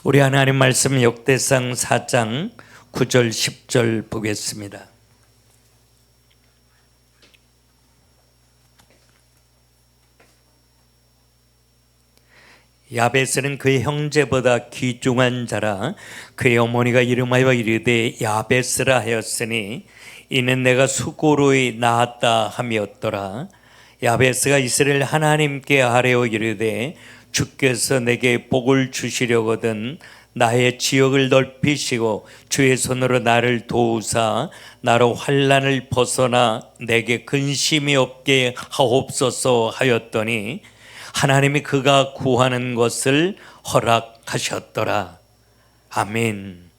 우리 하나님 말씀 역대상 4장 9절 10절 보겠습니다. 야베스는 그의 형제보다 귀중한 자라. 그의 어머니가 이름하여 이르되 야베스라 하였으니 이는 내가 수고로이 낳았다 함이었더라. 야베스가 이스라엘 하나님께 아뢰어 이르되 주께서 내게 복을 주시려거든 나의 지역을 넓히시고 주의 손으로 나를 도우사 나로 환난을 벗어나 내게 근심이 없게 하옵소서 하였더니 하나님이 그가 구하는 것을 허락하셨더라. 아멘.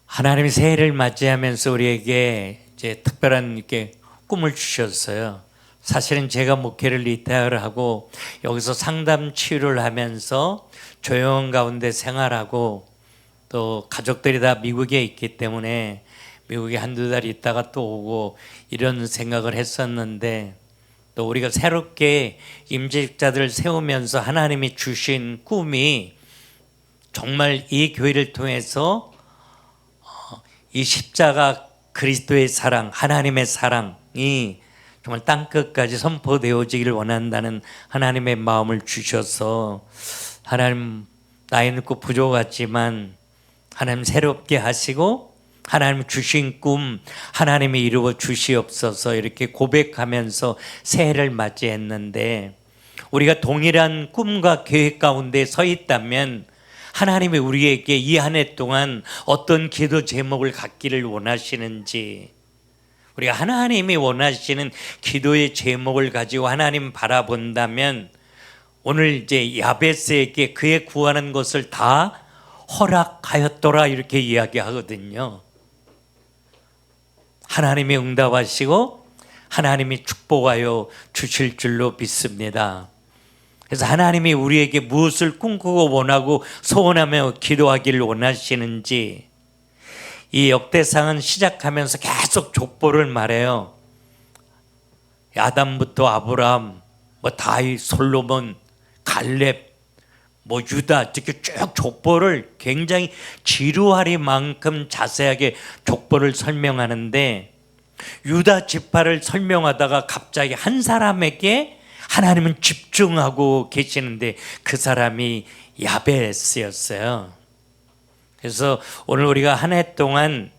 하나님이 새해를 맞이하면서 우리에게 이제 특별한 이렇게 꿈을 주셨어요. 사실은 제가 목회를 리타이어를 하고 여기서 상담 치유를 하면서 조용한 가운데 생활하고 또 가족들이 다 미국에 있기 때문에 미국에 한두 달 있다가 또 오고 이런 생각을 했었는데, 또 우리가 새롭게 임직자들을 세우면서 하나님이 주신 꿈이 정말 이 교회를 통해서 이 십자가 그리스도의 사랑, 하나님의 사랑이 정말 땅끝까지 선포되어지기를 원한다는 하나님의 마음을 주셔서, 하나님 나이 늙고 부족하지만 하나님 새롭게 하시고 하나님 주신 꿈 하나님이 이루어 주시옵소서 이렇게 고백하면서 새해를 맞이했는데, 우리가 동일한 꿈과 계획 가운데 서 있다면 하나님이 우리에게 이 한 해 동안 어떤 기도 제목을 갖기를 원하시는지, 우리가 하나님이 원하시는 기도의 제목을 가지고 하나님 바라본다면 오늘 이제 야베스에게 그의 구하는 것을 다 허락하였더라 이렇게 이야기하거든요. 하나님이 응답하시고 하나님이 축복하여 주실 줄로 믿습니다. 그래서 하나님이 우리에게 무엇을 꿈꾸고 원하고 소원하며 기도하기를 원하시는지, 이 역대상은 시작하면서 계속 족보를 말해요. 아담부터 아브라함, 다윗, 솔로몬, 갈렙, 유다, 이렇게 쭉 족보를 굉장히 지루하리만큼 자세하게 족보를 설명하는데, 유다 지파를 설명하다가 갑자기 한 사람에게 하나님은 집중하고 계시는데 그 사람이 야베스였어요. 그래서 오늘 우리가 한 해 동안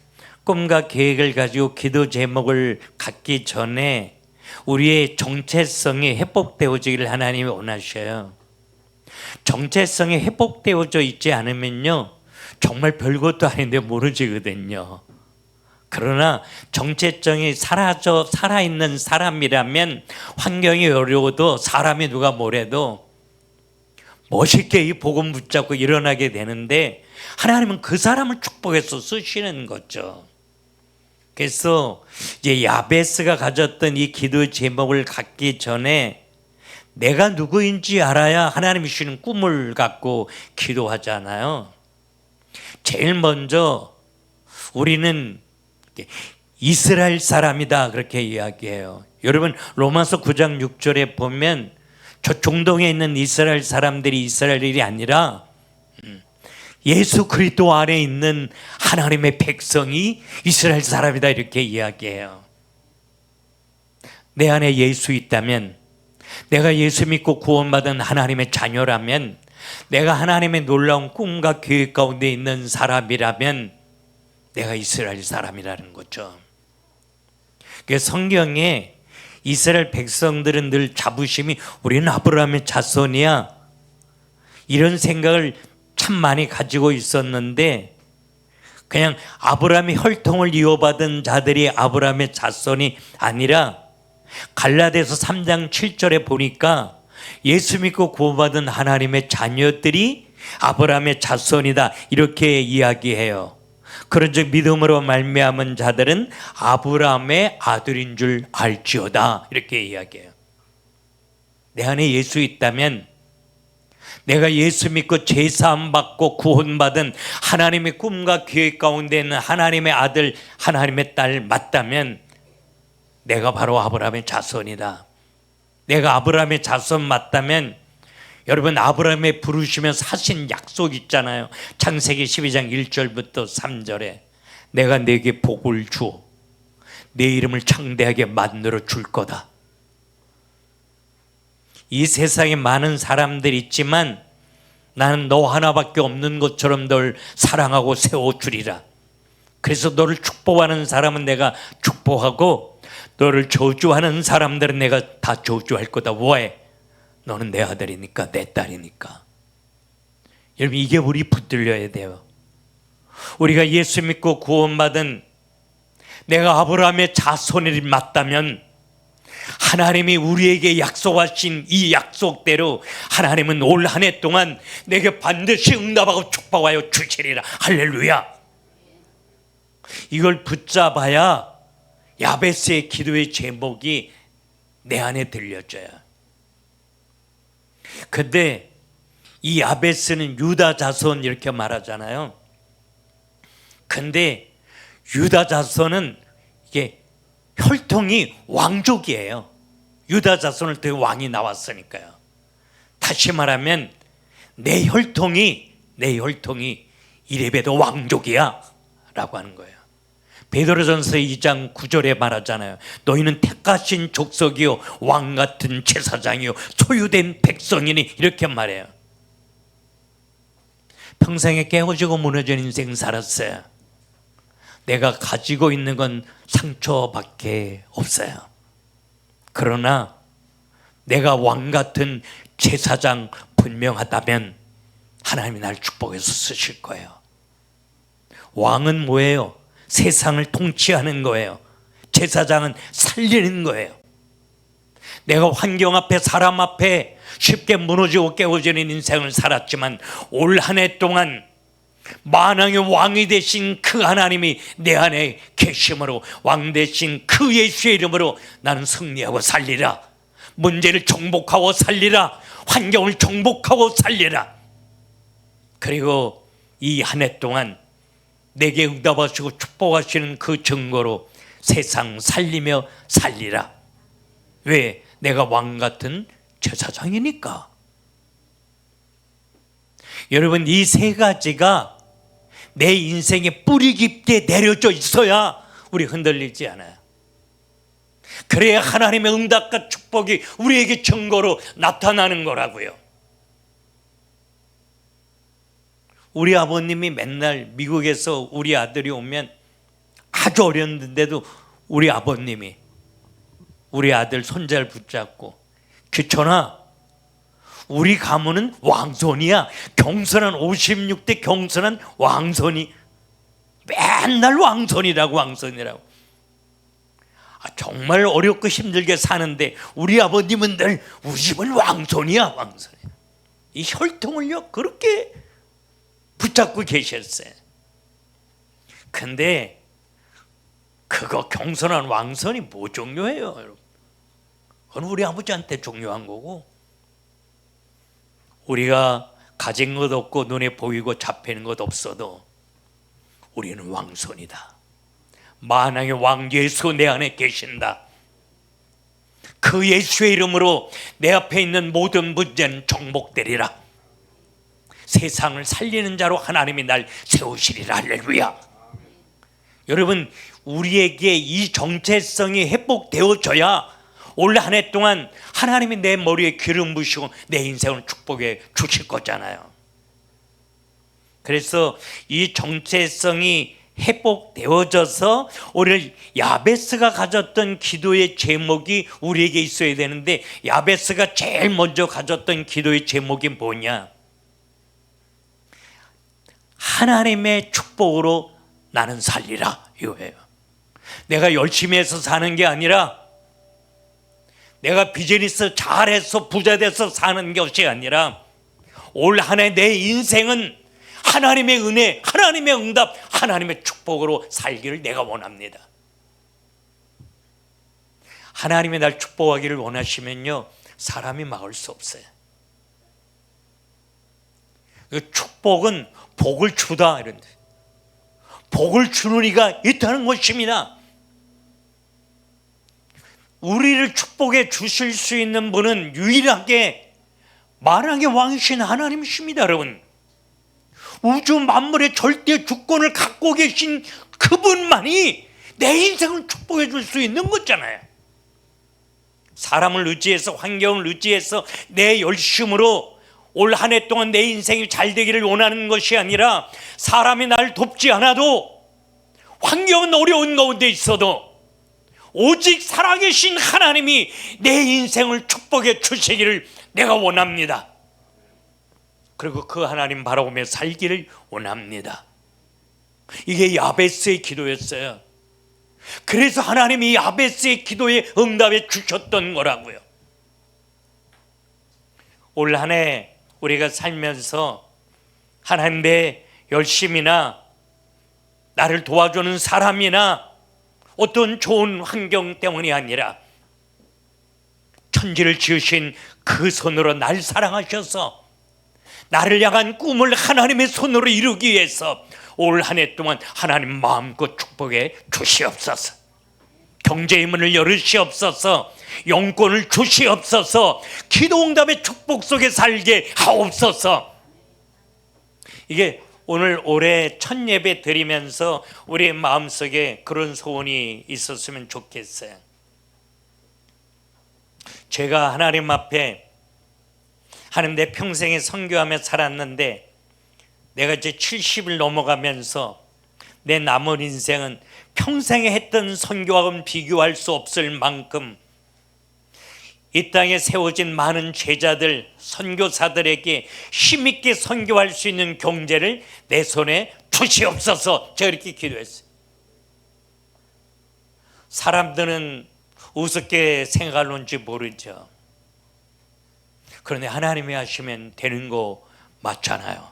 꿈과 계획을 가지고 기도 제목을 갖기 전에 우리의 정체성이 회복되어지기를 하나님이 원하셔요. 정체성이 회복되어져 있지 않으면요 정말 별것도 아닌데 모르지거든요. 그러나 정체성이 살아있는 사람이라면 환경이 어려워도 사람이 누가 뭐래도 멋있게 이 복음 붙잡고 일어나게 되는데, 하나님은 그 사람을 축복해서 쓰시는 거죠. 그래서 이제 야베스가 가졌던 이 기도 제목을 갖기 전에 내가 누구인지 알아야 하나님이 주시는 꿈을 갖고 기도하잖아요. 제일 먼저 우리는 이스라엘 사람이다 그렇게 이야기해요. 여러분 로마서 9장 6절에 보면 저 중동에 있는 이스라엘 사람들이 이스라엘이 아니라 예수 그리스도 안에 있는 하나님의 백성이 이스라엘 사람이다 이렇게 이야기해요. 내 안에 예수 있다면, 내가 예수 믿고 구원받은 하나님의 자녀라면, 내가 하나님의 놀라운 꿈과 계획 가운데 있는 사람이라면 내가 이스라엘 사람이라는 거죠. 그래서 성경에 이스라엘 백성들은 늘 자부심이 우리는 아브라함의 자손이야 이런 생각을 참 많이 가지고 있었는데, 그냥 아브라함의 혈통을 이어받은 자들이 아브라함의 자손이 아니라 갈라디아서 3장 7절에 보니까 예수 믿고 구원받은 하나님의 자녀들이 아브라함의 자손이다 이렇게 이야기해요. 그런즉 믿음으로 말미암은 자들은 아브라함의 아들인 줄 알지어다 이렇게 이야기해요. 내 안에 예수 있다면, 내가 예수 믿고 제사함 받고 구원받은 하나님의 꿈과 계획 가운데 있는 하나님의 아들 하나님의 딸 맞다면 내가 바로 아브라함의 자손이다. 내가 아브라함의 자손 맞다면 여러분, 아브라함의 부르시면서 하신 약속 있잖아요. 창세기 12장 1절부터 3절에 내가 네게 복을 주어 내 이름을 창대하게 만들어 줄 거다. 이 세상에 많은 사람들이 있지만 나는 너 하나밖에 없는 것처럼 널 사랑하고 세워주리라. 그래서 너를 축복하는 사람은 내가 축복하고 너를 저주하는 사람들은 내가 다 저주할 거다. 왜? 너는 내 아들이니까, 내 딸이니까. 여러분, 이게 우리 붙들려야 돼요. 우리가 예수 믿고 구원받은 내가 아브라함의 자손이 맞다면 하나님이 우리에게 약속하신 이 약속대로 하나님은 올 한 해 동안 내게 반드시 응답하고 축복하여 주시리라. 할렐루야. 이걸 붙잡아야 야베스의 기도의 제목이 내 안에 들려져요. 근데 이 야베스는 유다 자손 이렇게 말하잖아요. 근데 유다 자손은 이게 혈통이 왕족이에요. 유다 자손을 통해 왕이 나왔으니까요. 다시 말하면 내 혈통이 이레베도 왕족이야 라고 하는 거예요. 베드로전서 2장 9절에 말하잖아요. 너희는 택하신 족속이요 왕같은 제사장이요 소유된 백성이니, 이렇게 말해요. 평생에 깨어지고 무너진 인생 살았어요. 내가 가지고 있는 건 상처밖에 없어요. 그러나 내가 왕같은 제사장 분명하다면 하나님이 날 축복해서 쓰실 거예요. 왕은 뭐예요? 세상을 통치하는 거예요. 제사장은 살리는 거예요. 내가 환경 앞에, 사람 앞에 쉽게 무너지고 깨어지는 인생을 살았지만 올 한 해 동안 만왕의 왕이 되신 그 하나님이 내 안에 계심으로, 왕 되신 그 예수의 이름으로 나는 승리하고 살리라. 문제를 정복하고 살리라. 환경을 정복하고 살리라. 그리고 이 한 해 동안 내게 응답하시고 축복하시는 그 증거로 세상 살리며 살리라. 왜? 내가 왕같은 제사장이니까. 여러분, 이 세 가지가 내 인생에 뿌리 깊게 내려져 있어야 우리 흔들리지 않아요. 그래야 하나님의 응답과 축복이 우리에게 증거로 나타나는 거라고요. 우리 아버님이 맨날 미국에서 우리 아들이 오면 아주 어렸는데도 우리 아버님이 우리 아들 손자를 붙잡고, 규천아, 우리 가문은 왕손이야. 경선한 56대 경선한 왕손이, 맨날 왕손이라고. 정말 어렵고 힘들게 사는데 우리 아버님은 늘 우리 집은 왕손이야. 이 혈통을요 그렇게 붙잡고 계셨어요. 근데 그거 경선한 왕손이 뭐 중요해요, 여러분? 그건 우리 아버지한테 중요한 거고, 우리가 가진 것 없고 눈에 보이고 잡히는 것 없어도 우리는 왕손이다. 만왕의 왕 예수 내 안에 계신다. 그 예수의 이름으로 내 앞에 있는 모든 문제는 정복되리라. 세상을 살리는 자로 하나님이 날 세우시리라. 할렐루야. 여러분, 우리에게 이 정체성이 회복되어져야 올 한 해 동안 하나님이 내 머리에 기름 부으시고 내 인생을 축복해 주실 거잖아요. 그래서 이 정체성이 회복되어져서 오늘 야베스가 가졌던 기도의 제목이 우리에게 있어야 되는데, 야베스가 제일 먼저 가졌던 기도의 제목이 뭐냐? 하나님의 축복으로 나는 살리라, 이거예요. 내가 열심히 해서 사는 게 아니라, 내가 비즈니스 잘해서 부자 돼서 사는 것이 아니라, 올 한 해 내 인생은 하나님의 은혜, 하나님의 응답, 하나님의 축복으로 살기를 내가 원합니다. 하나님이 날 축복하기를 원하시면요, 사람이 막을 수 없어요. 축복은 복을 주다, 이런데 복을 주는 이가 있다는 것입니다. 우리를 축복해 주실 수 있는 분은 유일하게 만왕의 왕이신 하나님이십니다, 여러분. 우주 만물의 절대 주권을 갖고 계신 그분만이 내 인생을 축복해 줄 수 있는 거잖아요. 사람을 의지해서, 환경을 의지해서 내 열심으로 올 한 해 동안 내 인생이 잘 되기를 원하는 것이 아니라, 사람이 나를 돕지 않아도, 환경은 어려운 가운데 있어도 오직 살아계신 하나님이 내 인생을 축복해 주시기를 내가 원합니다. 그리고 그 하나님 바라보며 살기를 원합니다. 이게 야베스의 기도였어요. 그래서 하나님이 야베스의 기도에 응답해 주셨던 거라고요. 올 한 해 우리가 살면서 하나님 내 열심이나 나를 도와주는 사람이나 어떤 좋은 환경 때문이 아니라 천지를 지으신 그 손으로 날 사랑하셔서 나를 향한 꿈을 하나님의 손으로 이루기 위해서 올 한 해 동안 하나님 마음껏 축복해 주시옵소서. 경제의 문을 열으시옵소서. 영권을 주시옵소서. 기도응답의 축복 속에 살게 하옵소서. 이게 오늘 올해 첫 예배 드리면서 우리의 마음속에 그런 소원이 있었으면 좋겠어요. 제가 하나님 앞에 하나님 내 평생에 선교하며 살았는데, 내가 이제 70을 넘어가면서 내 남은 인생은 평생에 했던 선교하고는 비교할 수 없을 만큼 이 땅에 세워진 많은 제자들, 선교사들에게 힘있게 선교할 수 있는 경제를 내 손에 주시옵소서. 제가 이렇게 기도했어요. 사람들은 우습게 생각할는지 모르죠. 그런데 하나님이 하시면 되는 거 맞잖아요.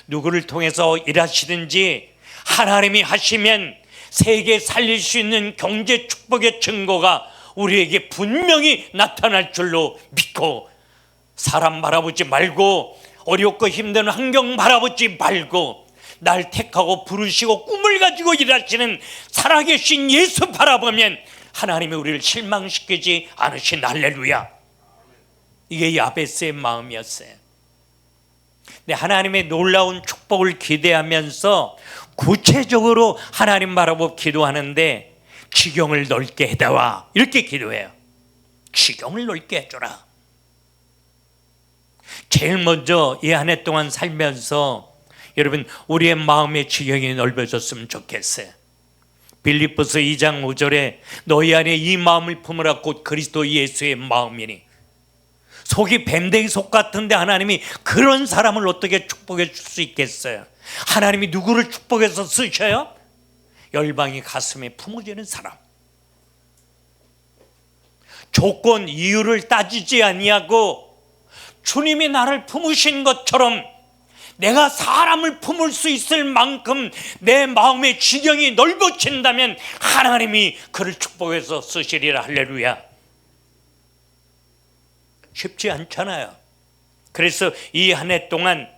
누구를 통해서 일하시든지 하나님이 하시면 세계 살릴 수 있는 경제 축복의 증거가 우리에게 분명히 나타날 줄로 믿고, 사람 바라보지 말고, 어렵고 힘든 환경 바라보지 말고, 날 택하고 부르시고 꿈을 가지고 일하시는 살아계신 예수 바라보면 하나님이 우리를 실망시키지 않으신 할렐루야. 이게 야베스의 마음이었어요. 근데 하나님의 놀라운 축복을 기대하면서 구체적으로 하나님 바라보고 기도하는데, 지경을 넓게 해다와 이렇게 기도해요. 지경을 넓게 해줘라. 제일 먼저 이 한 해 동안 살면서 여러분, 우리의 마음의 지경이 넓어졌으면 좋겠어요. 빌립보서 2장 5절에 너희 안에 이 마음을 품으라 곧 그리스도 예수의 마음이니. 속이 뱀댕이 속 같은데 하나님이 그런 사람을 어떻게 축복해 줄 수 있겠어요? 하나님이 누구를 축복해서 쓰셔요? 열방이 가슴에 품어지는 사람. 조건 이유를 따지지 아니하고 주님이 나를 품으신 것처럼 내가 사람을 품을 수 있을 만큼 내 마음의 지경이 넓어진다면 하나님이 그를 축복해서 쓰시리라. 할렐루야. 쉽지 않잖아요. 그래서 이 한 해 동안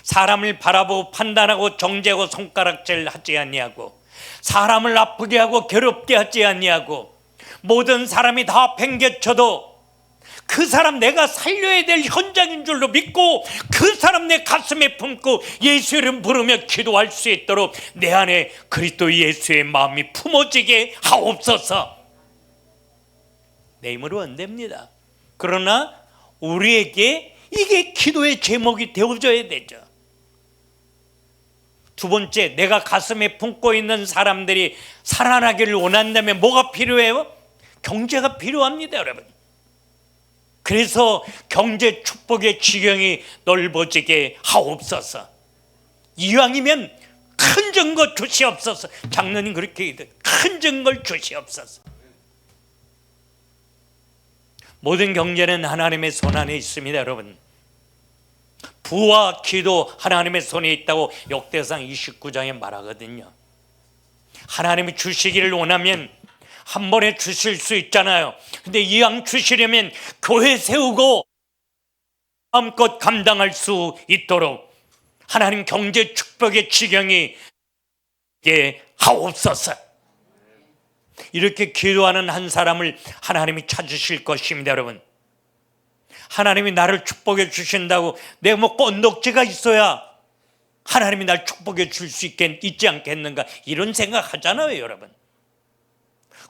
사람을 바라보고 판단하고 정죄하고 손가락질 하지 아니하고, 사람을 아프게 하고 괴롭게 하지 아니하고, 모든 사람이 다 팽개쳐도 그 사람 내가 살려야 될 현장인 줄로 믿고 그 사람 내 가슴에 품고 예수 이름 부르며 기도할 수 있도록 내 안에 그리스도 예수의 마음이 품어지게 하옵소서. 내 힘으로 안 됩니다. 그러나 우리에게 이게 기도의 제목이 되어져야 되죠. 두 번째, 내가 가슴에 품고 있는 사람들이 살아나기를 원한다면 뭐가 필요해요? 경제가 필요합니다, 여러분. 그래서 경제 축복의 지경이 넓어지게 하옵소서. 이왕이면 큰 증거 주시옵소서. 장로님 그렇게 얘기해요. 큰 증거를 주시옵소서. 모든 경제는 하나님의 손 안에 있습니다, 여러분. 부와 기도 하나님의 손에 있다고 역대상 29장에 말하거든요. 하나님이 주시기를 원하면 한 번에 주실 수 있잖아요. 근데 이왕 주시려면 교회 세우고 마음껏 감당할 수 있도록 하나님 경제 축복의 지경이 있게 하옵소서. 이렇게 기도하는 한 사람을 하나님이 찾으실 것입니다, 여러분. 하나님이 나를 축복해 주신다고 내가 뭐 건덕지가 있어야 하나님이 날 축복해 줄 수 있지 않겠는가, 이런 생각하잖아요 여러분.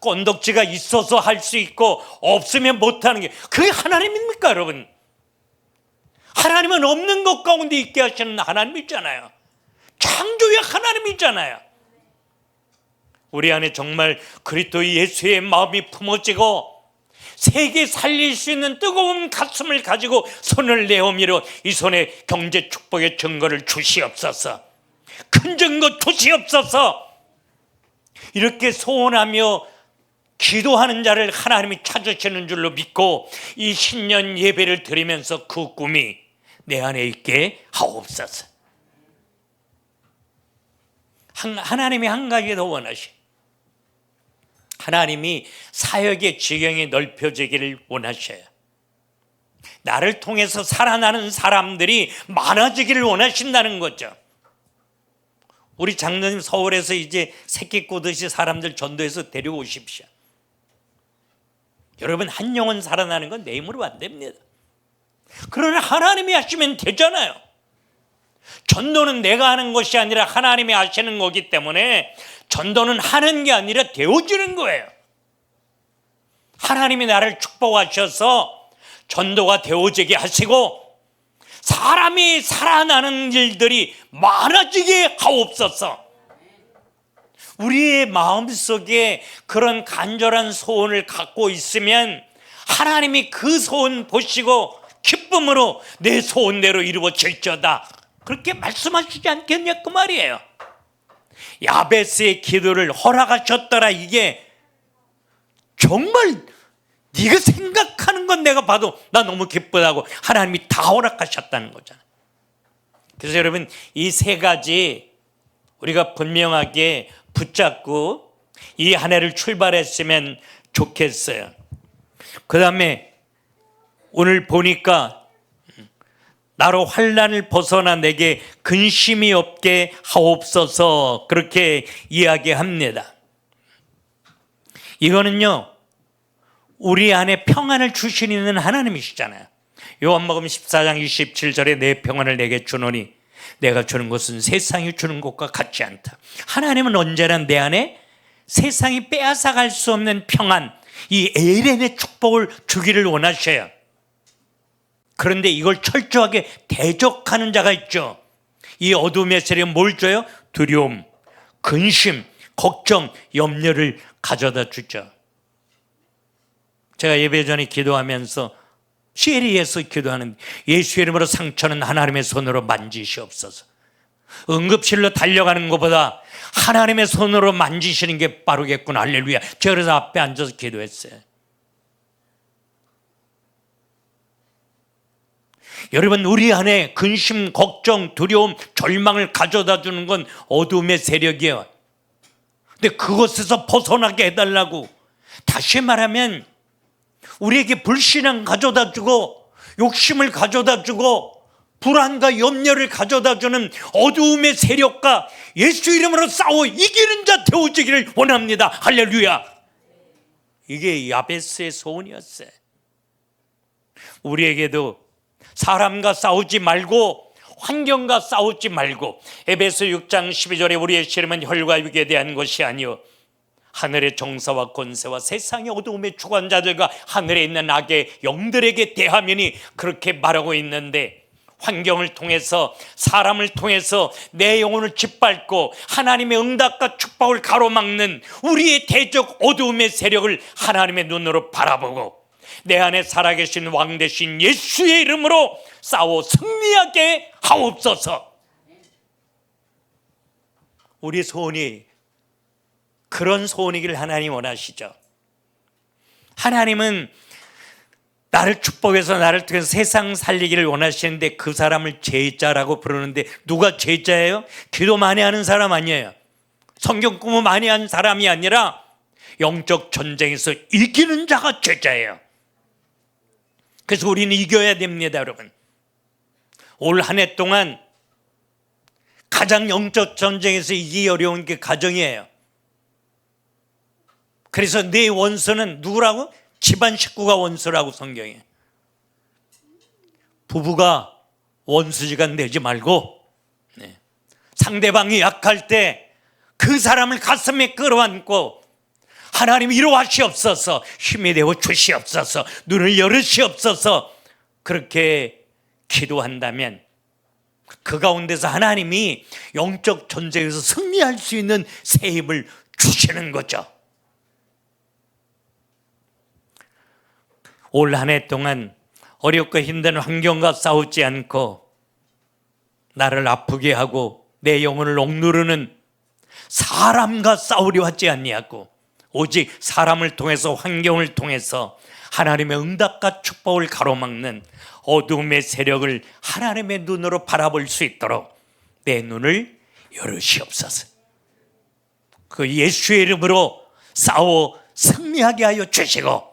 건덕지가 있어서 할 수 있고 없으면 못하는 게 그게 하나님입니까 여러분? 하나님은 없는 것 가운데 있게 하시는 하나님이잖아요. 창조의 하나님이잖아요. 우리 안에 정말 그리스도 예수의 마음이 품어지고 세계 살릴 수 있는 뜨거운 가슴을 가지고 손을 내어밀어 이 손에 경제 축복의 증거를 주시옵소서, 큰 증거 주시옵소서, 이렇게 소원하며 기도하는 자를 하나님이 찾으시는 줄로 믿고 이 신년 예배를 드리면서 그 꿈이 내 안에 있게 하옵소서. 하나님이 한 가지 더 원하시, 하나님이 사역의 지경이 넓혀지기를 원하셔요. 나를 통해서 살아나는 사람들이 많아지기를 원하신다는 거죠. 우리 장로님 서울에서 이제 새끼 꼬듯이 사람들 전도해서 데려오십시오. 여러분, 한 영혼 살아나는 건 내 힘으로 안 됩니다. 그러나 하나님이 하시면 되잖아요. 전도는 내가 하는 것이 아니라 하나님이 하시는 거기 때문에 전도는 하는 게 아니라 되어지는 거예요. 하나님이 나를 축복하셔서 전도가 되어지게 하시고 사람이 살아나는 일들이 많아지게 하옵소서. 우리의 마음속에 그런 간절한 소원을 갖고 있으면 하나님이 그 소원 보시고 기쁨으로 내 소원대로 이루어질지어다, 그렇게 말씀하시지 않겠냐 그 말이에요. 야베스의 기도를 허락하셨더라, 이게 정말 네가 생각하는 건 내가 봐도 나 너무 기쁘다고 하나님이 다 허락하셨다는 거잖아요. 그래서 여러분, 이 세 가지 우리가 분명하게 붙잡고 이 한 해를 출발했으면 좋겠어요. 그 다음에 오늘 보니까 나로 환난을 벗어나 내게 근심이 없게 하옵소서, 그렇게 이야기합니다. 이거는요, 우리 안에 평안을 주시는 하나님이시잖아요. 요한복음 14장 27절에 내 평안을 내게 주노니 내가 주는 것은 세상이 주는 것과 같지 않다. 하나님은 언제나 내 안에 세상이 빼앗아갈 수 없는 평안, 이 에덴의 축복을 주기를 원하셔요. 그런데 이걸 철저하게 대적하는 자가 있죠. 이 어둠의 세력은 뭘 줘요? 두려움, 근심, 걱정, 염려를 가져다 주죠. 제가 예배 전에 기도하면서 시에리에서 기도하는, 예수 이름으로 상처는 하나님의 손으로 만지시옵소서. 응급실로 달려가는 것보다 하나님의 손으로 만지시는 게 빠르겠구나. 할렐루야. 제가 그래서 앞에 앉아서 기도했어요. 여러분, 우리 안에 근심, 걱정, 두려움, 절망을 가져다 주는 건 어둠의 세력이에요. 근데 그것에서 벗어나게 해달라고, 다시 말하면 우리에게 불신앙 가져다 주고 욕심을 가져다 주고 불안과 염려를 가져다 주는 어두움의 세력과 예수 이름으로 싸워 이기는 자 되어지기를 원합니다. 할렐루야. 이게 야베스의 소원이었어요. 우리에게도 사람과 싸우지 말고 환경과 싸우지 말고, 에베소 6장 12절에 우리의 씨름은 혈과 육에 대한 것이 아니요 하늘의 정사와 권세와 세상의 어두움의 주관자들과 하늘에 있는 악의 영들에게 대하면이 그렇게 말하고 있는데, 환경을 통해서 사람을 통해서 내 영혼을 짓밟고 하나님의 응답과 축복을 가로막는 우리의 대적 어두움의 세력을 하나님의 눈으로 바라보고 내 안에 살아계신 왕 대신 예수의 이름으로 싸워 승리하게 하옵소서. 우리 소원이 그런 소원이길 하나님 원하시죠. 하나님은 나를 축복해서 나를 통해서 세상 살리기를 원하시는데 그 사람을 제자라고 부르는데, 누가 제자예요? 기도 많이 하는 사람 아니에요. 성경 공부 많이 하는 사람이 아니라 영적 전쟁에서 이기는 자가 제자예요. 그래서 우리는 이겨야 됩니다. 여러분, 올 한 해 동안 가장 영적 전쟁에서 이기기 어려운 게 가정이에요. 그래서 내 원수는 누구라고? 집안 식구가 원수라고 성경에. 부부가 원수지간 되지 말고 상대방이 약할 때 그 사람을 가슴에 끌어안고 하나님 위로하시옵소서, 힘이 되어 주시옵소서, 눈을 열으시옵소서, 그렇게 기도한다면 그 가운데서 하나님이 영적 전쟁에서 승리할 수 있는 새 힘을 주시는 거죠. 올 한 해 동안 어렵고 힘든 환경과 싸우지 않고 나를 아프게 하고 내 영혼을 억누르는 사람과 싸우려 하지 아니하고 오직 사람을 통해서, 환경을 통해서 하나님의 응답과 축복을 가로막는 어둠의 세력을 하나님의 눈으로 바라볼 수 있도록 내 눈을 열으시옵소서. 그 예수의 이름으로 싸워 승리하게 하여 주시고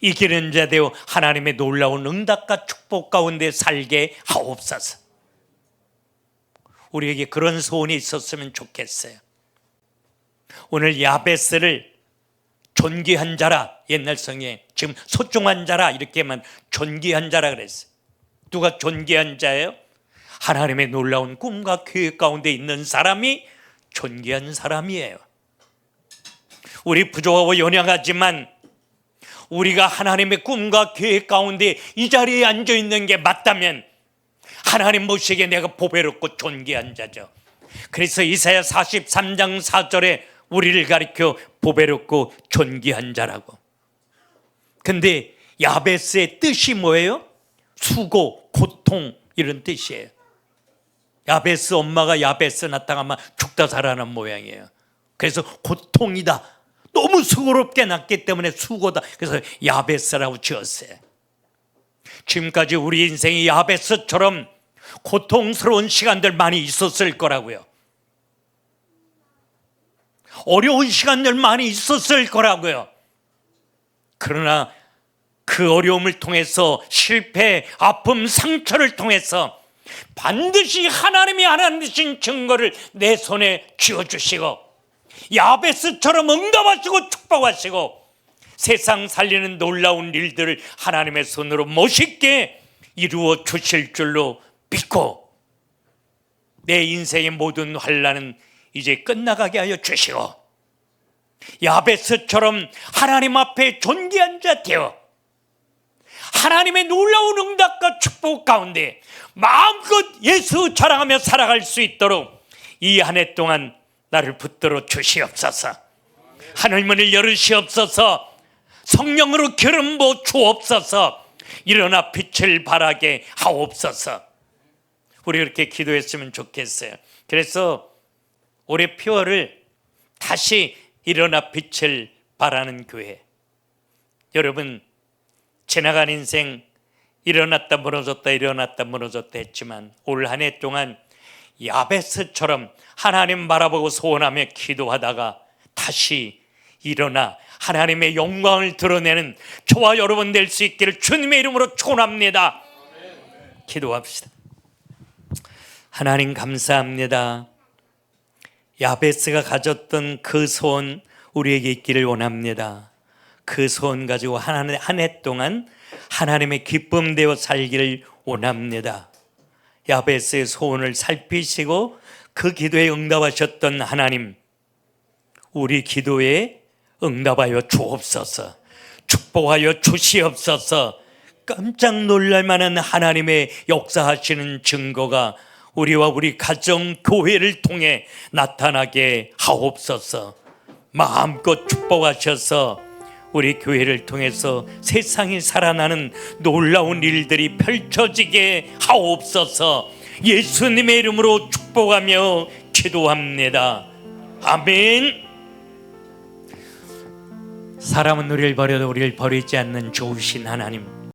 이기는 자 되어 하나님의 놀라운 응답과 축복 가운데 살게 하옵소서. 우리에게 그런 소원이 있었으면 좋겠어요. 오늘 야베스를 존귀한 자라, 옛날 성에 지금 소중한 자라 이렇게만 존귀한 자라 그랬어요. 누가 존귀한 자예요? 하나님의 놀라운 꿈과 계획 가운데 있는 사람이 존귀한 사람이에요. 우리 부족하고 연약하지만 우리가 하나님의 꿈과 계획 가운데 이 자리에 앉아 있는 게 맞다면 하나님 보시기에 내가 보배롭고 존귀한 자죠. 그래서 이사야 43장 4절에 우리를 가리켜 보배롭고 존귀한 자라고. 근데 야베스의 뜻이 뭐예요? 수고, 고통 이런 뜻이에요. 야베스 엄마가 야베스 낳다가 아마 죽다 살아난 모양이에요. 그래서 고통이다, 너무 수고롭게 낳기 때문에 수고다, 그래서 야베스라고 지었어요. 지금까지 우리 인생이 야베스처럼 고통스러운 시간들 많이 있었을 거라고요. 어려운 시간들 많이 있었을 거라고요. 그러나 그 어려움을 통해서, 실패, 아픔, 상처를 통해서 반드시 하나님이 하나님 주신 증거를 내 손에 쥐어주시고 야베스처럼 응답하시고 축복하시고 세상 살리는 놀라운 일들을 하나님의 손으로 멋있게 이루어 주실 줄로 믿고 내 인생의 모든 환난은 이제 끝나가게 하여 주시고 야베스처럼 하나님 앞에 존귀한 자 되어 하나님의 놀라운 응답과 축복 가운데 마음껏 예수 자랑하며 살아갈 수 있도록 이 한 해 동안 나를 붙들어 주시옵소서. 하늘문을 열으시옵소서. 성령으로 기름 부어 주옵소서. 일어나 빛을 발하게 하옵소서. 우리 그렇게 기도했으면 좋겠어요. 그래서 올해 표어를 다시 일어나 빛을 발하는 교회. 여러분, 지나간 인생 일어났다 무너졌다 일어났다 무너졌다 했지만 올 한 해 동안 야베스처럼 하나님 바라보고 소원하며 기도하다가 다시 일어나 하나님의 영광을 드러내는 저와 여러분 될 수 있기를 주님의 이름으로 축원합니다. 기도합시다. 하나님 감사합니다. 야베스가 가졌던 그 소원 우리에게 있기를 원합니다. 그 소원 가지고 한 해 동안 하나님의 기쁨 되어 살기를 원합니다. 야베스의 소원을 살피시고 그 기도에 응답하셨던 하나님, 우리 기도에 응답하여 주옵소서. 축복하여 주시옵소서. 깜짝 놀랄 만한 하나님의 역사하시는 증거가 우리와 우리 가정, 교회를 통해 나타나게 하옵소서. 마음껏 축복하셔서 우리 교회를 통해서 세상이 살아나는 놀라운 일들이 펼쳐지게 하옵소서. 예수님의 이름으로 축복하며 기도합니다. 아멘. 사람은 우리를 버려도 우리를 버리지 않는 좋으신 하나님,